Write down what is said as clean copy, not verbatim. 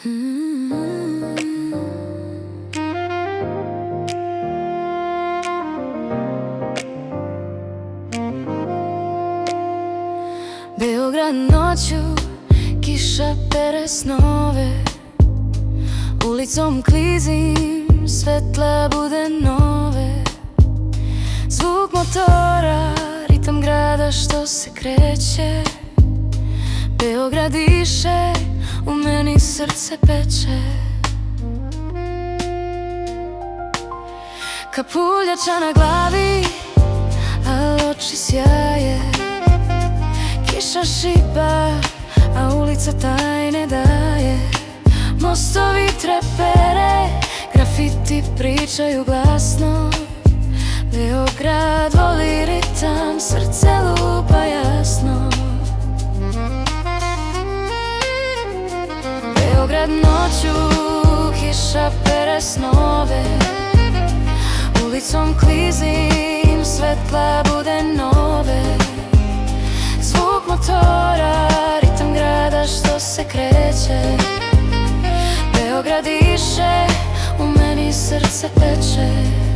Beograd noću, kiša pere snove, ulicom klizim, svetla bude nove. Zvuk motora, ritam grada što se kreće. Beograd diše, u meni srce peče. Kapuljača na glavi, a oči sjaje. Kiša šiba, a ulica tajne daje. Mostovi trepere, grafiti pričaju glasno. Beograd voli ritam, srce lupa jasno. Beograd noću, kiša pere snove, ulicom klizim, svetla bude nove. Zvuk motora, ritam grada što se kreće. Beograd diše, u meni srce peče.